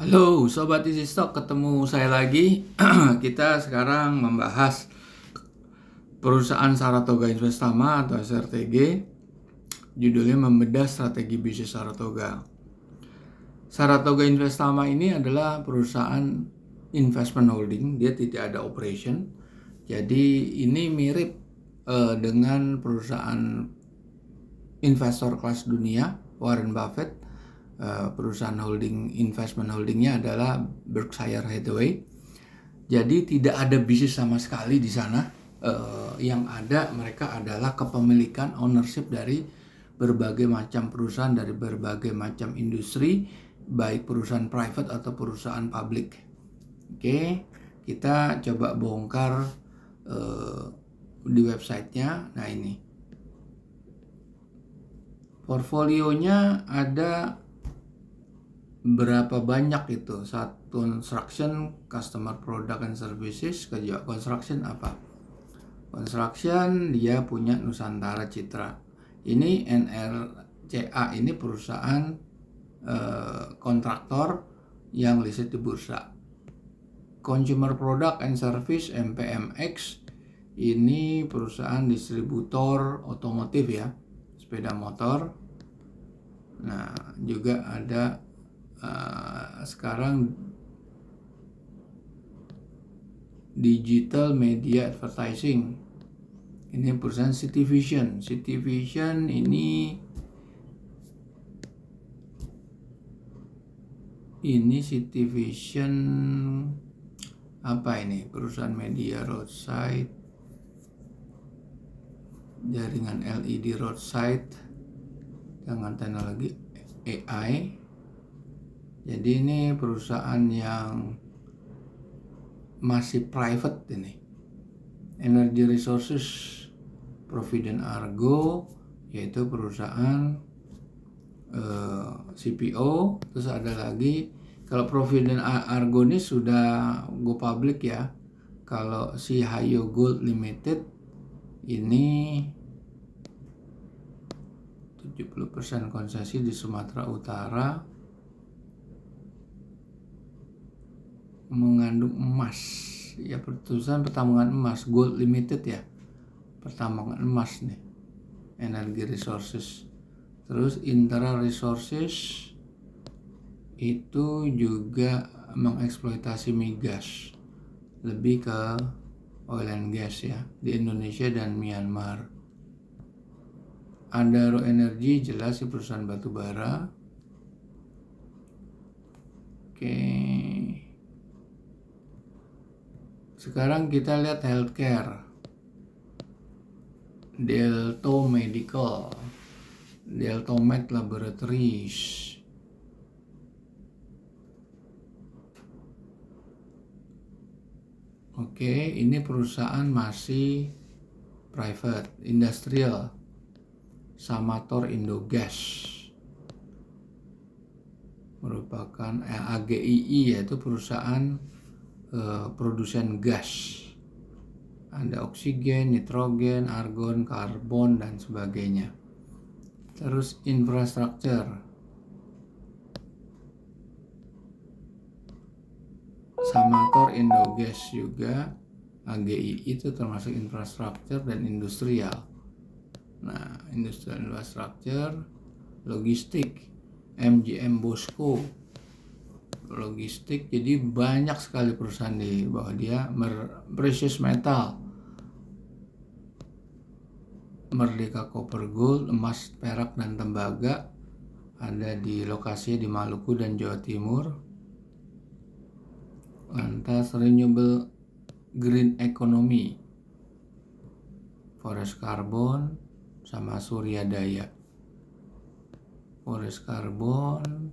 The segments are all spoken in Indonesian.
Halo Sobat Easy Stock, ketemu saya lagi. Kita sekarang membahas perusahaan Saratoga Investama atau SRTG. Judulnya membedah strategi bisnis Saratoga. Saratoga Investama ini adalah perusahaan investment holding, dia tidak ada operation. Jadi ini mirip dengan perusahaan investor kelas dunia, Warren Buffett. Perusahaan investment holdingnya adalah Berkshire Hathaway. Jadi tidak ada bisnis sama sekali di sana. Yang ada mereka adalah kepemilikan ownership dari berbagai macam perusahaan, dari berbagai macam industri, baik perusahaan private atau perusahaan public. Oke, kita coba bongkar di websitenya. Nah ini portfolionya ada berapa banyak itu? Satu construction, customer product and services. Kerja construction apa? Construction dia punya Nusantara Citra. Ini NRCA, ini perusahaan kontraktor yang listed di bursa. Consumer Product and Service MPMX, ini perusahaan distributor otomotif ya, sepeda motor. Nah juga ada sekarang digital media advertising, ini perusahaan City Vision. City Vision ini City Vision apa ini? Perusahaan media roadside, jaringan LED roadside dengan teknologi AI. Jadi ini perusahaan yang masih private ini. Energy Resources, Provident Argo, yaitu perusahaan CPO. Terus ada lagi, kalau Provident Argo ini sudah go public ya. Kalau si Hayo Gold Limited ini 70% konsesi di Sumatera Utara, mengandung emas ya, perusahaan pertambangan emas, Gold Limited ya, pertambangan emas nih. Energy Resources, terus Intera Resources itu juga mengeksploitasi migas, lebih ke oil and gas ya, di Indonesia dan Myanmar. Adaro Energy jelas si perusahaan batu bara. Oke. Sekarang kita lihat healthcare. Delto Medical, Deltomed Laboratories. Oke, ini perusahaan masih private, industrial. Samator Indogas merupakan AGII, yaitu perusahaan produsen gas. Ada oksigen, nitrogen, argon, karbon, dan sebagainya. Terus infrastruktur, Samator Indogas juga, AGII itu termasuk infrastruktur dan industrial. Nah, industrial infrastruktur, logistik, MGM Bosco, logistik. Jadi banyak sekali perusahaan di bawah dia. Precious metal, Merdeka Copper Gold, emas, perak, dan tembaga, ada di lokasi di Maluku dan Jawa Timur. Lantas Renewable Green Economy, Forest Carbon sama Surya Daya. Forest Carbon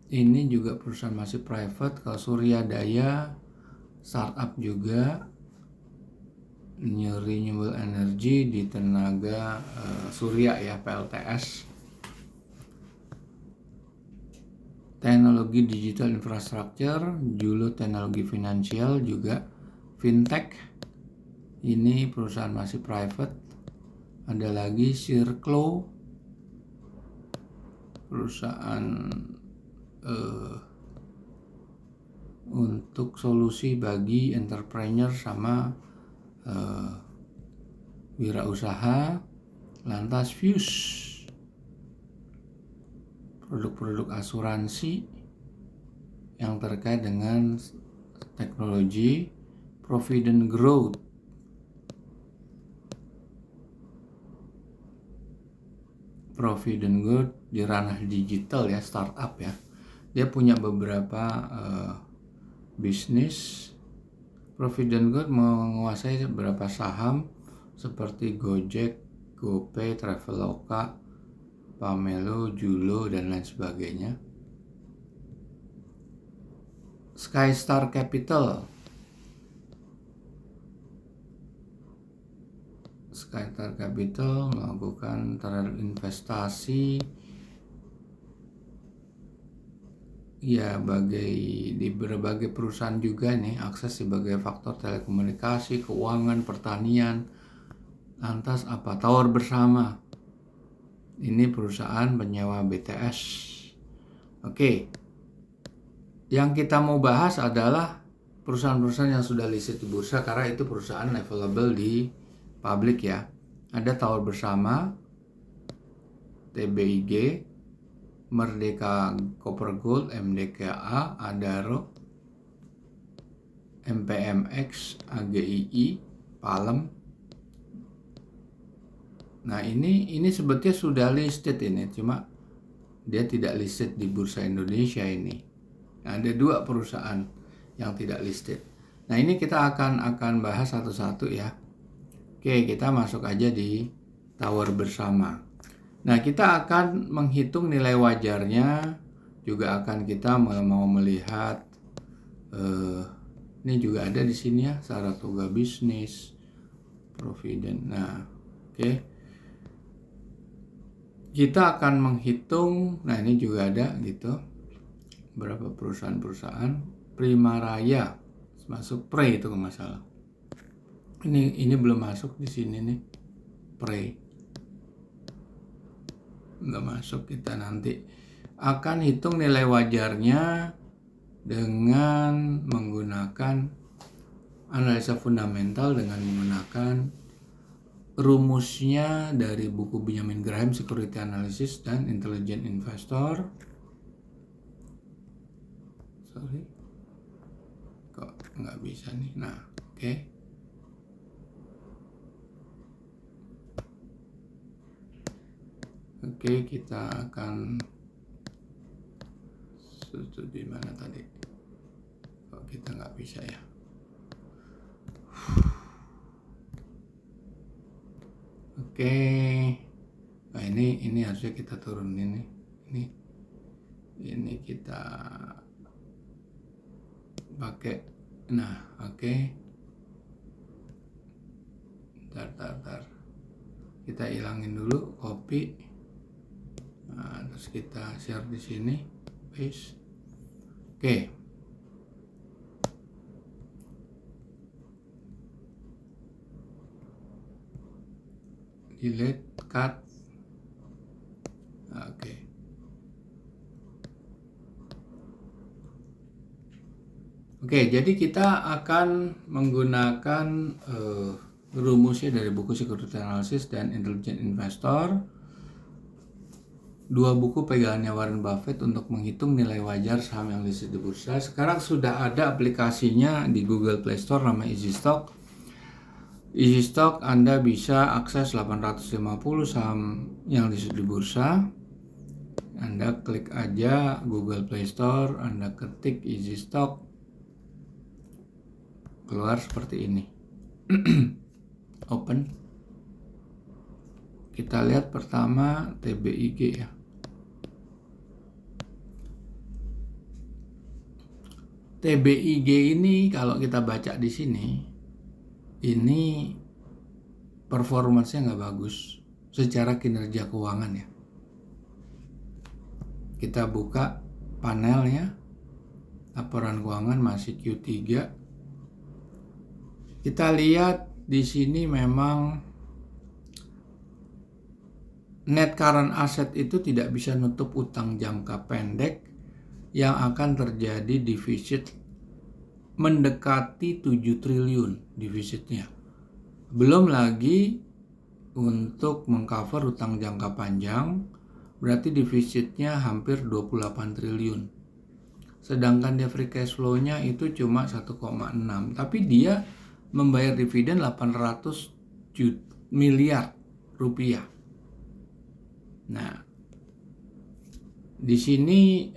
ini juga perusahaan masih private. Kalau Surya Daya startup juga, New Renewable Energy di tenaga surya ya, PLTS. Teknologi digital infrastructure, Julo teknologi finansial juga, fintech. Ini perusahaan masih private. Ada lagi Circlo, perusahaan untuk solusi bagi entrepreneur sama wirausaha. Lantas Fuse, produk-produk asuransi yang terkait dengan teknologi. Provident Growth, di ranah digital ya, startup ya. Dia punya beberapa bisnis. Provident Growth menguasai beberapa saham seperti Gojek, GoPay, Traveloka, Pamelo, Julo, dan lain sebagainya. Skystar Capital melakukan terhadap investasi ya di berbagai perusahaan juga nih, akses sebagai faktor telekomunikasi, keuangan, pertanian. Lantas apa? Tower Bersama, ini perusahaan penyewa BTS. Oke, yang kita mau bahas adalah perusahaan-perusahaan yang sudah listed di bursa, karena itu perusahaan available di publik ya. Ada Tower Bersama, TBIG, Merdeka Copper Gold, MDKA, Adaro, MPMX, AGII, Palem. Nah ini sebetulnya sudah listed ini, cuma dia tidak listed di Bursa Indonesia ini. Nah, ada 2 perusahaan yang tidak listed. Nah ini kita akan bahas satu-satu ya. Oke, kita masuk aja di Tower Bersama. Nah kita akan menghitung nilai wajarnya, juga akan kita mau melihat ini juga ada di sini ya, Saratoga Business, Provident. Nah oke. Kita akan menghitung, nah ini juga ada gitu, berapa perusahaan. Prima Raya masuk Pre itu nggak masalah. Ini belum masuk di sini nih, Pre nggak masuk. Kita nanti akan hitung nilai wajarnya dengan menggunakan analisa fundamental, dengan menggunakan rumusnya dari buku Benjamin Graham, Security Analysis dan Intelligent Investor. Kok nggak bisa nih. Nah, oke. Oke, kita akan di mana tadi? Kok kita nggak bisa ya? Oke, nah ini harusnya kita turunin nih. Ini kita pakai. Nah, oke. Bentar. Kita hilangin dulu, copy. Nah, terus kita share di sini, paste. Oke. Delete, cut. Oke. Oke, jadi kita akan menggunakan rumusnya dari buku Security Analysis dan Intelligent Investor. 2 buku pegangannya Warren Buffett untuk menghitung nilai wajar saham yang listed di bursa. Sekarang sudah ada aplikasinya di Google Play Store, namanya EasyStock. EasyStock Anda bisa akses 850 saham yang listed di bursa. Anda klik aja Google Play Store, Anda ketik EasyStock, keluar seperti ini. Open. Kita lihat pertama TBIG ya. TBIG ini kalau kita baca di sini, ini performance-nya nggak bagus secara kinerja keuangan ya. Kita buka panelnya, laporan keuangan masih Q3. Kita lihat di sini memang net current asset itu tidak bisa nutup utang jangka pendek yang akan terjadi defisit mendekati 7 triliun defisitnya. Belum lagi untuk mengcover utang jangka panjang, berarti defisitnya hampir 28 triliun. Sedangkan dia free cash flow-nya itu cuma 1,6, tapi dia membayar dividen 800 miliar rupiah. Nah, di sini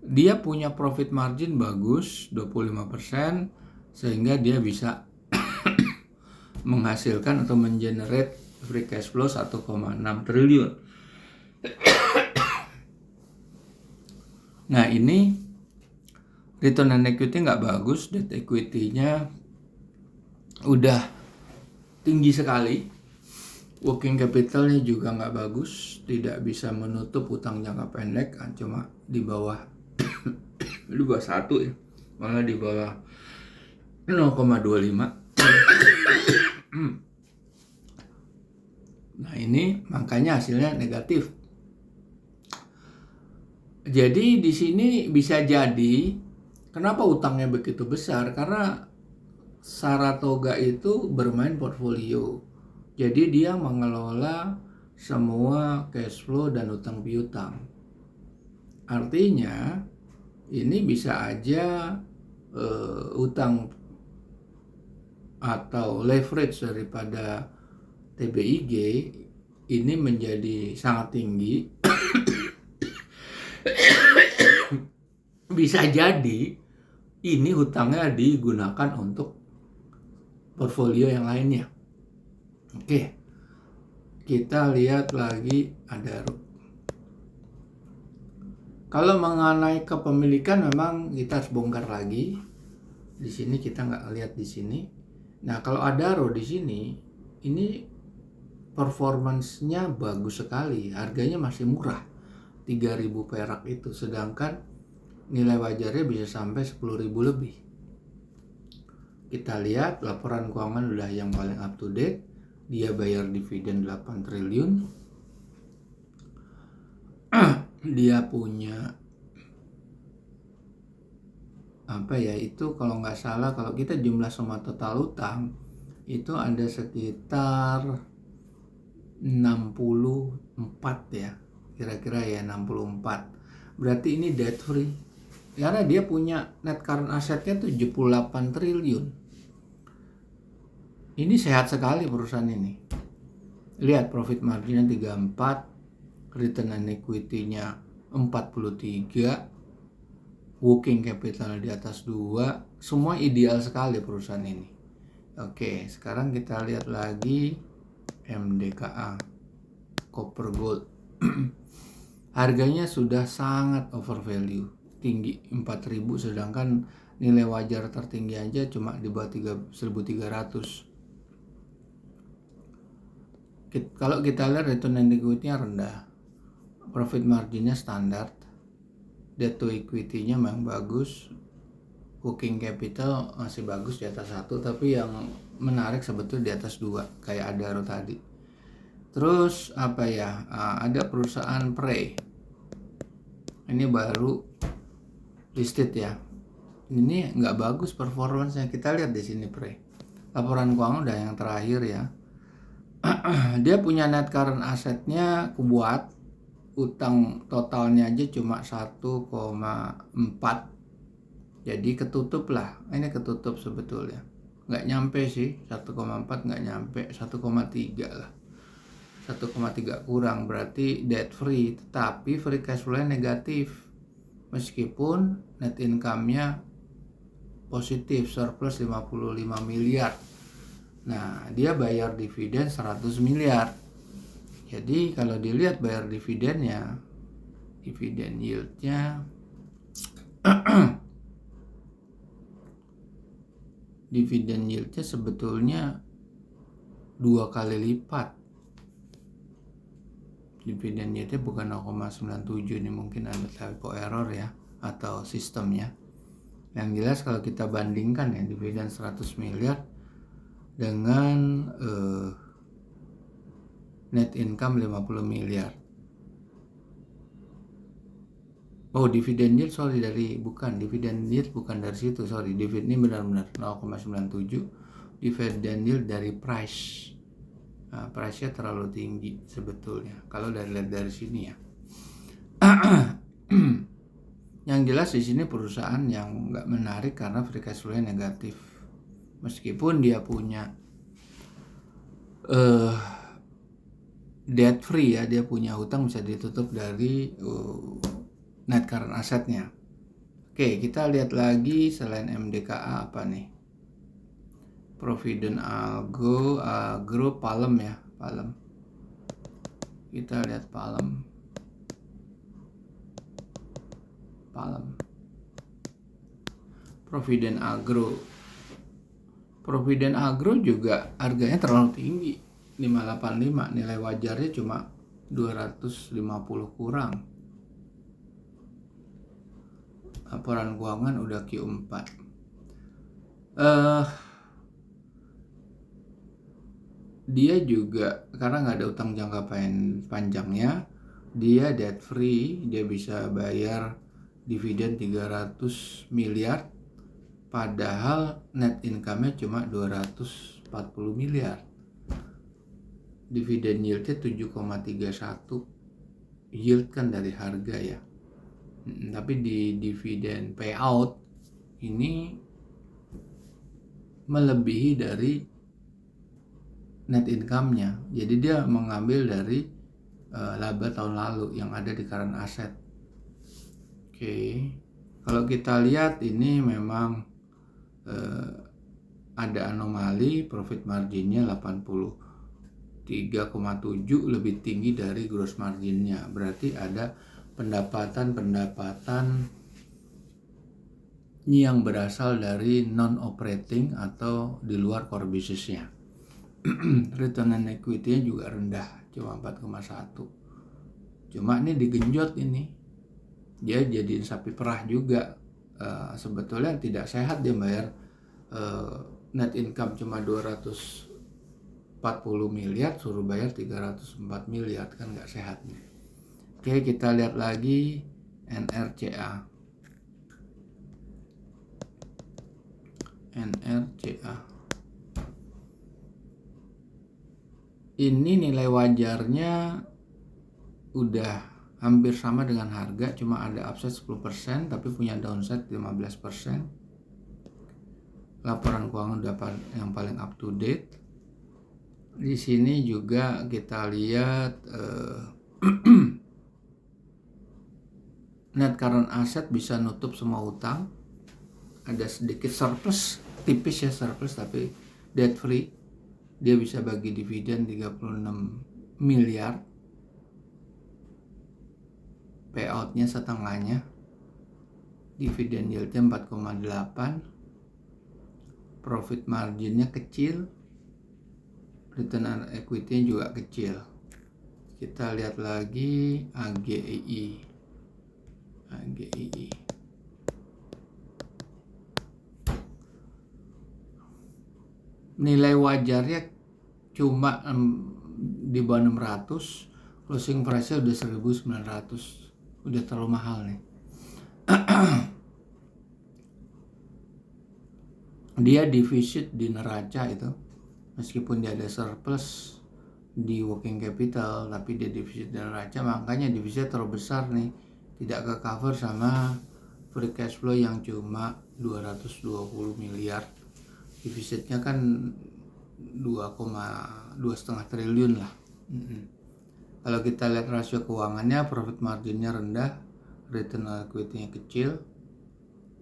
dia punya profit margin bagus 25%, sehingga dia bisa menghasilkan atau mengenerate free cash flow 1,6 triliun. Nah, ini return on equity nggak bagus, debt equity-nya udah tinggi sekali, working capital-nya juga nggak bagus, tidak bisa menutup utang jangka pendek, cuma di bawah 1 ya, malah di bawah 0,25. Nah, ini makanya hasilnya negatif. Jadi di sini bisa jadi kenapa utangnya begitu besar, karena Saratoga itu bermain portfolio. Jadi dia mengelola semua cash flow dan utang piutang. Artinya ini bisa aja utang atau leverage daripada TBIG ini menjadi sangat tinggi. Bisa jadi ini hutangnya digunakan untuk portfolio yang lainnya. Oke, kita lihat lagi Adaro. Kalau mengenai kepemilikan memang kita harus bongkar lagi. Di sini kita nggak lihat di sini. Nah, kalau Adaro di sini, ini performance-nya bagus sekali. Harganya masih murah, 3.000 perak itu. Sedangkan nilai wajarnya bisa sampai 10.000 lebih. Kita lihat laporan keuangan udah yang paling up to date. Dia bayar dividen 8 triliun. Dia punya itu kalau nggak salah, kalau kita jumlah semua total utang itu ada sekitar 64 ya, kira-kira ya 64. Berarti ini debt free, karena dia punya net current assetnya 78 triliun. Ini sehat sekali perusahaan ini. Lihat profit marginnya 34, return on equity-nya 43, working capital di atas 2, semua ideal sekali perusahaan ini. Oke, sekarang kita lihat lagi MDKA Copper Gold. Harganya sudah sangat over value, tinggi 4.000, sedangkan nilai wajar tertinggi aja cuma di bawah 1.300. Kalau kita lihat return on equity-nya rendah, profit marginnya standar, debt to equity-nya memang bagus, working capital masih bagus di atas 1, tapi yang menarik sebetulnya di atas 2 kayak Adaro tadi. Terus ada perusahaan Prey, ini baru listed ya, ini nggak bagus performance-nya. Kita lihat di sini Prey, laporan keuangan udah yang terakhir ya. Dia punya net current assetnya kuat, utang totalnya aja cuma 1,4, jadi ketutup lah. Ini ketutup sebetulnya, nggak nyampe sih 1,4, nggak nyampe 1,3 lah, 1,3 kurang, berarti debt free. Tetapi free cash flow negatif, meskipun net income-nya positif, surplus 55 miliar. Nah, dia bayar dividen 100 miliar. Jadi kalau dilihat bayar dividennya, dividen yield-nya dividen yield-nya sebetulnya 2 kali lipat. Dividen yield-nya bukan 0,97, ini mungkin ada typo error ya, atau sistemnya. Yang jelas kalau kita bandingkan ya, dividen 100 miliar dengan net income 50 miliar. Oh, dividen yield dividen yield bukan dari situ, dividen ini benar-benar 0,97, dividen yield dari price. Nah, price-nya terlalu tinggi sebetulnya kalau lihat dari sini ya. Yang jelas di sini perusahaan yang nggak menarik karena free cash flow-nya negatif. Meskipun dia punya debt free ya, dia punya hutang bisa ditutup dari net current asset-nya. Oke, kita lihat lagi selain MDKA apa nih? Provident Agro, Palem ya, Palem. Kita lihat Palem. Provident Agro juga harganya terlalu tinggi, 585, nilai wajarnya cuma 250 kurang. Laporan keuangan udah Q4. Dia juga karena nggak ada utang jangka panjangnya, dia debt free, dia bisa bayar dividen 300 miliar, padahal net income-nya cuma 240 miliar. Dividen yield-nya 7,31, yield kan dari harga ya. Tapi di dividen payout ini melebihi dari net income-nya. Jadi dia mengambil dari laba tahun lalu yang ada di current asset. Oke. Kalau kita lihat ini memang ada anomali, profit marginnya 83,7 lebih tinggi dari gross marginnya. Berarti ada pendapatan yang berasal dari non-operating atau di luar core business-nya. Return on equity-nya juga rendah, cuma 4,1. Cuma ini digenjot ini. Dia jadiin sapi perah juga. Sebetulnya tidak sehat dia bayar net income cuma 240 miliar, suruh bayar 304 miliar, kan nggak sehat nih. Oke, kita lihat lagi NRCA. Ini nilai wajarnya udah hampir sama dengan harga, cuma ada upside 10% tapi punya downside 15%. Laporan keuangan udah yang paling up to date. Di sini juga kita lihat net current asset bisa nutup semua utang. Ada sedikit surplus, tipis ya surplus, tapi debt free. Dia bisa bagi dividen 36 miliar. Payoutnya setengahnya. Dividen yieldnya 4,8. Profit marginnya kecil. Return on equity juga kecil. Kita lihat lagi AGII. Nilai wajarnya cuma di bawah 600, closing price-nya udah 1.900, udah terlalu mahal nih. Dia defisit di neraca itu, meskipun dia ada surplus di working capital, tapi dia defisit di neraca, makanya defisit terlalu besar nih, tidak ke cover sama free cash flow yang cuma 220 miliar. Defisitnya kan 2,5 triliun lah. Kalau kita lihat rasio keuangannya, profit marginnya rendah, return on equity-nya kecil.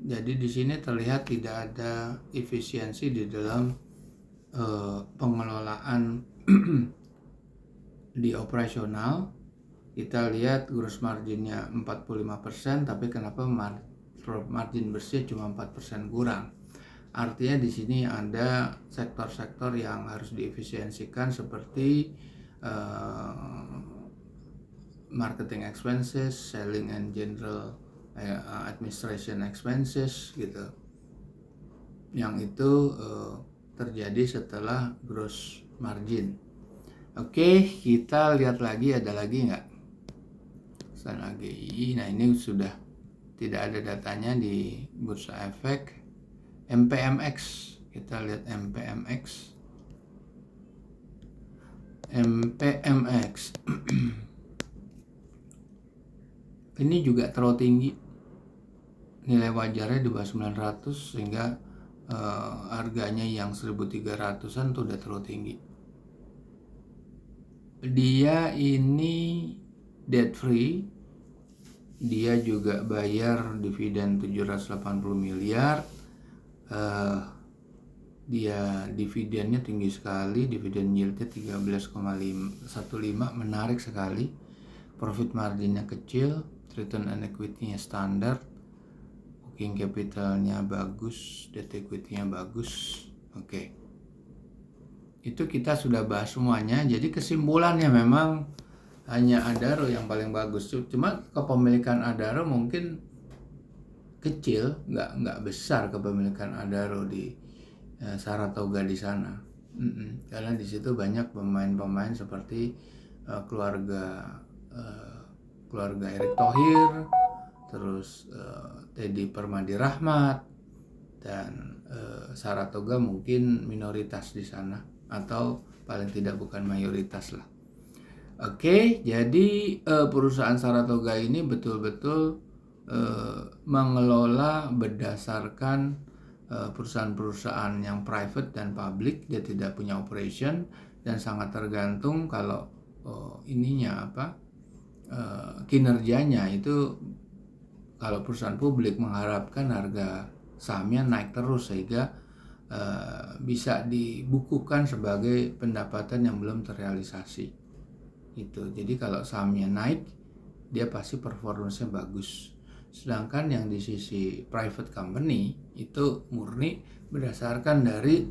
Jadi di sini terlihat tidak ada efisiensi di dalam pengelolaan di operasional. Kita lihat gross marginnya 45%, tapi kenapa margin bersih cuma 4% kurang? Artinya di sini ada sektor-sektor yang harus diefisiensikan seperti marketing expenses, selling and general administration expenses gitu. Yang itu terjadi setelah gross margin. Oke, kita lihat lagi, ada lagi nggak? Stan AGI, nah ini sudah tidak ada datanya di Bursa Efek. MPMX, kita lihat MPMX. Ini juga terlalu tinggi, nilai wajarnya di bawah 900, sehingga harganya yang 1300-an tuh udah terlalu tinggi. Dia ini debt free, dia juga bayar dividen 780 miliar. Dia dividennya tinggi sekali, dividen yieldnya 13,15, menarik sekali. Profit marginnya kecil, return on equity-nya standar, working capital-nya bagus, debt equity-nya bagus. Oke. Itu kita sudah bahas semuanya. Jadi kesimpulannya memang hanya Adaro yang paling bagus. Cuma kepemilikan Adaro mungkin kecil, nggak besar kepemilikan Adaro di Saratoga di sana. Karena di situ banyak pemain-pemain seperti keluarga Erick Thohir, terus Teddy Permadi Rahmat, dan Saratoga mungkin minoritas di sana, atau paling tidak bukan mayoritas lah. Oke, jadi perusahaan Saratoga ini betul-betul mengelola berdasarkan perusahaan-perusahaan yang private dan public. Dia tidak punya operation dan sangat tergantung kalau kinerjanya itu. Kalau perusahaan publik mengharapkan harga sahamnya naik terus sehingga bisa dibukukan sebagai pendapatan yang belum terrealisasi. Itu. Jadi kalau sahamnya naik, dia pasti performance-nya bagus. Sedangkan yang di sisi private company itu murni berdasarkan dari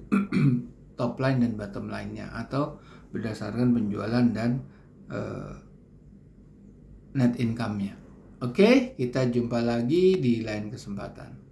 top line dan bottom line-nya, atau berdasarkan penjualan dan net income-nya. Oke, kita jumpa lagi di lain kesempatan.